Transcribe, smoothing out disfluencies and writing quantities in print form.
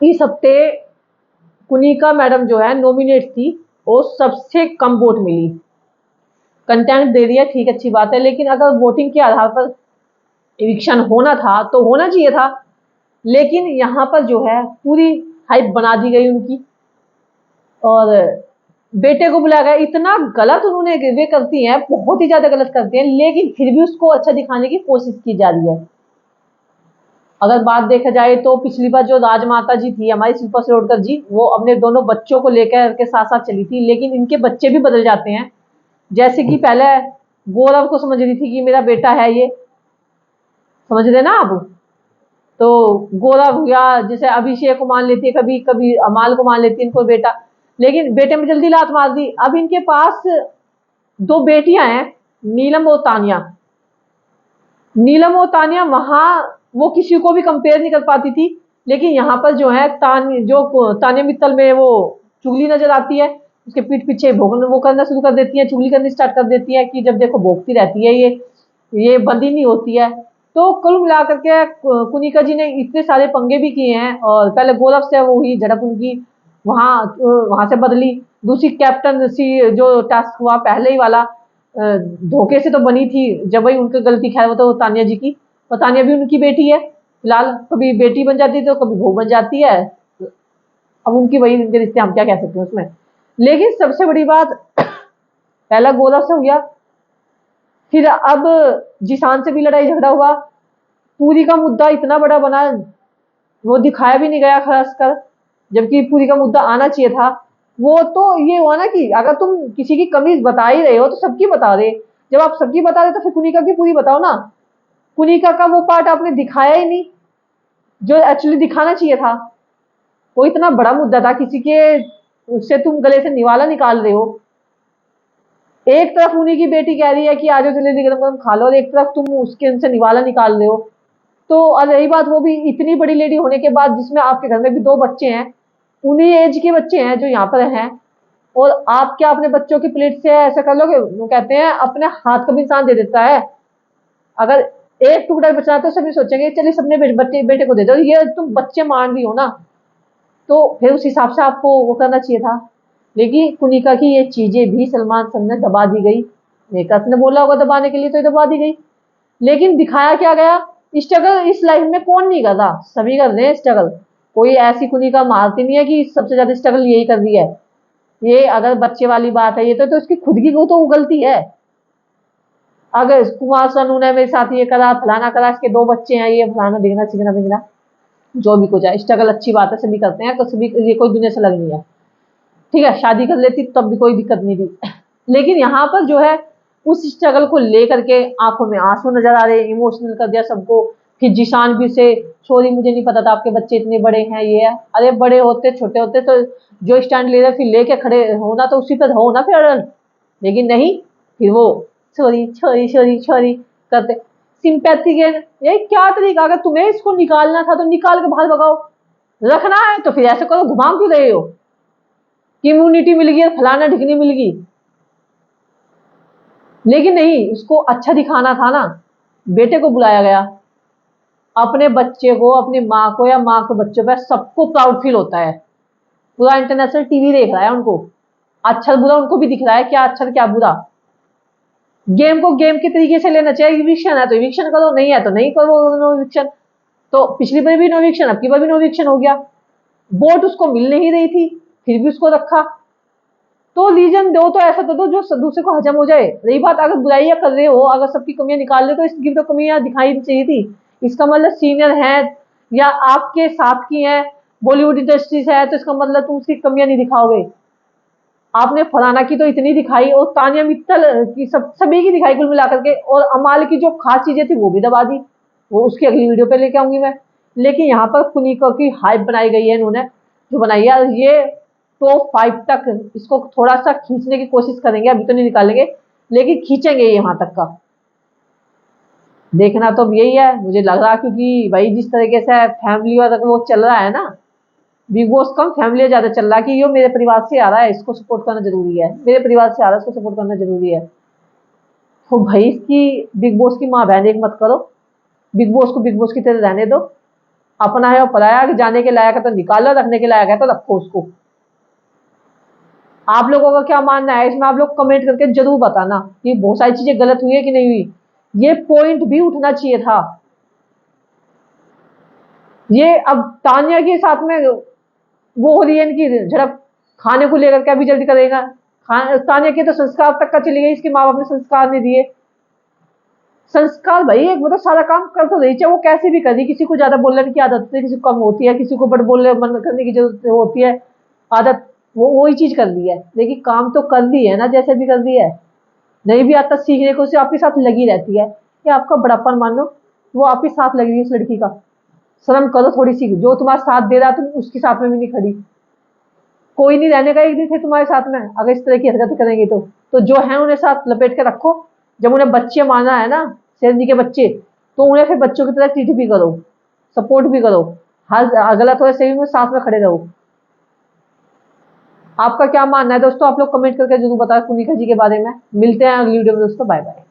इस हफ्ते कुनिका मैडम जो है नॉमिनेट थी, वो सबसे कम वोट मिली। कंटेंट दे दिया, ठीक, अच्छी बात है, लेकिन अगर वोटिंग के आधार पर इविक्शन होना था तो होना चाहिए था। लेकिन यहाँ पर जो है पूरी हाइप बना दी गई उनकी, और बेटे को बुलाया गया। इतना गलत उन्होंने वे करती हैं, बहुत ही ज्यादा गलत करती हैं, लेकिन फिर भी उसको अच्छा दिखाने की कोशिश की जा रही है। अगर बात देखा जाए तो पिछली बार जो राजमाता जी थी हमारी शिल्पा शिरोडकर जी, वो अपने दोनों बच्चों को लेकर के साथ साथ चली थी, लेकिन इनके बच्चे भी बदल जाते हैं। जैसे कि पहले गौरव को समझ रही थी कि मेरा बेटा है ये, समझ रहे ना आप। तो गौरव या जैसे अभिषेक को मान लेती है, कभी कभी अमाल को मान लेती है इनको बेटा, लेकिन बेटे में जल्दी लात मार दी। अब इनके पास दो बेटियां हैं, नीलम और तानिया। नीलम और तानिया वहां वो किसी को भी कंपेयर नहीं कर पाती थी, लेकिन यहाँ पर जो है तानिया मित्तल में वो चुगली नजर आती है। उसके पीठ पीछे भोगन वो करना शुरू कर देती है, चुगली करनी स्टार्ट कर देती है कि जब देखो भोगती रहती है ये बंदी नहीं होती है। तो कुल मिलाकर के कुनिका जी ने इतने सारे पंगे भी किए हैं, और पहले गौरव से वो हुई झड़प उनकी, वहां वहां से बदली। दूसरी कैप्टन सी जो टास्क हुआ पहले ही वाला, धोखे से तो बनी थी, जब वही उनकी गलती, खैर वो तो तानिया जी की, और तानिया भी उनकी बेटी है फिलहाल, कभी बेटी बन जाती है तो कभी बहू बन जाती है। अब उनकी वही उनके रिश्ते, हम क्या कह सकते हैं उसमें। लेकिन सबसे बड़ी बात, पहला गौरव से हुआ, फिर अब जिसान से भी लड़ाई झगड़ा हुआ। पूरी का मुद्दा इतना बड़ा बना, वो दिखाया भी नहीं गया खासकर, जबकि पूरी का मुद्दा आना चाहिए था। वो तो ये हुआ ना कि अगर तुम किसी की कमी बता ही रहे हो तो सबकी बता दे। जब आप सबकी बता रहे तो फिर कुनिका की पूरी बताओ ना। कुनिका का वो पार्ट आपने दिखाया ही नहीं जो एक्चुअली दिखाना चाहिए था। वो इतना बड़ा मुद्दा था किसी के, उससे तुम गले से निवाला निकाल रहे हो। एक तरफ उन्हीं की बेटी कह रही है कि आज जलेबी गरम गरम खा लो, और एक तरफ तुम उसके उनसे निवाला निकाल रहे हो। तो और रही बात, वो भी इतनी बड़ी लेडी होने के बाद, जिसमें आपके घर में भी दो बच्चे हैं, उन्हीं एज के बच्चे हैं जो यहाँ पर हैं, और आप क्या अपने बच्चों की प्लेट से ऐसा कर लोगे। वो कहते हैं अपने हाथ का भी इंसान दे देता है। अगर एक टुकड़ा बचा तो सभी सोचेंगे चलिए सबने बेटे को दे दो, ये तुम बच्चे मान रही हो ना, तो फिर उस हिसाब से आपको वो करना चाहिए था। लेकिन कुनिका की ये चीजें भी सलमान सामने दबा दी गई। मेकअप ने बोला होगा दबाने के लिए तो दबा दी गई, लेकिन दिखाया क्या गया। स्ट्रगल इस लाइफ में कौन नहीं कर रहा, सभी कर रहे हैं स्ट्रगल। कोई ऐसी कुनिका मारती नहीं है कि सबसे ज्यादा स्ट्रगल यही कर रही है। ये अगर बच्चे वाली बात है, ये तो उसकी खुद की तो गलती है। अगर कुमार सानू ने मेरे साथ ये करा, फलाना करा, इसके दो बच्चे हैं, ये फलाना दिखना सीखना बिगना, जो भी कुछ है, स्ट्रगल अच्छी बात है, सभी करते हैं, तो सभी ये कोई दुनिया से अलग नहीं है। ठीक है, शादी कर लेती तब भी कोई दिक्कत नहीं थी, लेकिन यहाँ पर जो है उस स्ट्रगल को लेकर के आंखों में आंसू नजर आ रहे, इमोशनल कर दिया सबको। फिर जिशान भी से, सॉरी मुझे नहीं पता था आपके बच्चे इतने बड़े हैं, ये है। अरे बड़े होते छोटे होते तो जो स्टैंड ले रहे फिर लेके खड़े होना, तो उसी पर हो ना फिर अड़ल। लेकिन नहीं, फिर वो सॉरी सॉरी सॉरी सॉरी करते। सिंपैथी गेन, ये क्या तरीका, अगर तुम्हें इसको निकालना था तो निकाल के बाहर भगाओ, रखना है तो फिर ऐसे करो, घुमाम क्यों रहे हो कि इम्यूनिटी मिल गई, फलाना ढिकनी मिल गई। लेकिन नहीं, उसको अच्छा दिखाना था ना। बेटे को बुलाया गया, अपने बच्चे को, अपनी माँ को या माँ को बच्चों पर सबको प्राउड फील होता है। पूरा इंटरनेशनल टीवी देख रहा है उनको, अच्छा बुरा उनको भी दिख रहा है, क्या अच्छा क्या बुरा। गेम को गेम के तरीके से लेना चाहिए। इविक्शन है तो इविक्शन करो, नहीं है तो नहीं करो नो इविक्शन। तो पिछली बार भी नो इविक्शन, अब की बार भी नो इविक्शन हो गया। वोट उसको मिल नहीं रही थी, फिर भी उसको रखा। तो रीजन दो तो ऐसा दो जो दूसरे को हजम हो जाए। रही बात, अगर बुराइयां कर रहे हो, अगर सबकी कमियां निकाल रहे, तो इसकी तो कमियां दिखाई चाहिए थी। इसका मतलब सीनियर है या आपके साथ की है, बॉलीवुड इंडस्ट्री से है, तो इसका मतलब तुम उसकी कमियां नहीं दिखाओगे। आपने फलाना की तो इतनी दिखाई, और तानिया मित्तल की सभी की दिखाई कुल मिलाकर के, और अमाल की जो खास चीजें थी वो भी दबा दी। वो उसकी अगली वीडियो पे लेके आऊंगी मैं। लेकिन यहाँ पर कुनिको की हाइप बनाई गई है इन्होंने, जो बनाई है ये टॉप 5 तक इसको थोड़ा सा खींचने की कोशिश करेंगे, अभी तो नहीं निकालेंगे, लेकिन खींचेंगे ये वहां तक का। देखना तो अब यही है मुझे लग रहा, क्योंकि भाई जिस तरीके से फैमिली वाला वो चल रहा है ना, बिग बॉस कम फैमिली ज्यादा चल रहा है कि ये मेरे परिवार से आ रहा है, इसको सपोर्ट करना जरूरी है, मेरे परिवार से आ रहा है, इसको सपोर्ट करना जरूरी है। तो भाई इसकी बिग बॉस की माँ बहन एक मत करो, बिग बॉस को बिग बॉस की तरह रहने दो। अपना है और पराया, कि जाने के लायक है तो निकालो, रखने के लायक है तो रखो उसको। आप लोगों का क्या मानना है इसमें? आप लोग कमेंट करके जरूर बताना कि बहुत सारी चीजें गलत हुई है कि नहीं हुई। ये पॉइंट भी उठना चाहिए था। ये अब तान्या के साथ में वो हो रही है इनकी झड़प, खाने को लेकर के, अभी जल्दी करेगा। तान्या के तो संस्कार तक का चली गई, इसके माँ बाप ने संस्कार नहीं दिए। संस्कार भाई, एक मतलब सारा काम कर तो रही, चाहे वो कैसे भी कर रही, किसी को ज्यादा बोलने की आदत होती है, किसी को कम होती है, किसी को बट बोलने मन करने की जरूरत होती है, आदत, वो वही चीज कर दी है, लेकिन काम तो कर दी है ना, जैसे भी कर दी है। नहीं भी आता सीखने को, उसे आपके साथ लगी रहती है, कि आपका बड़प्पन मानो, वो आपके साथ लग रही है उस लड़की का। शर्म करो थोड़ी सी, जो तुम्हारा साथ दे रहा तुम उसके साथ में भी नहीं खड़ी। कोई नहीं रहने का एक दिन फिर तुम्हारे साथ में, अगर इस तरह की हरकतें करेंगे तो जो है उन्हें साथ लपेट के रखो। जब उन्हें बच्चे माना है ना, शेरनी के बच्चे, तो उन्हें फिर बच्चों की तरह ट्रीट भी करो, सपोर्ट भी करो, हर गलत हो सही में साथ में खड़े रहो। आपका क्या मानना है दोस्तों? आप लोग कमेंट करके जरूर बताओ कुनिका जी के बारे में। मिलते हैं अगली वीडियो में दोस्तों, बाय बाय।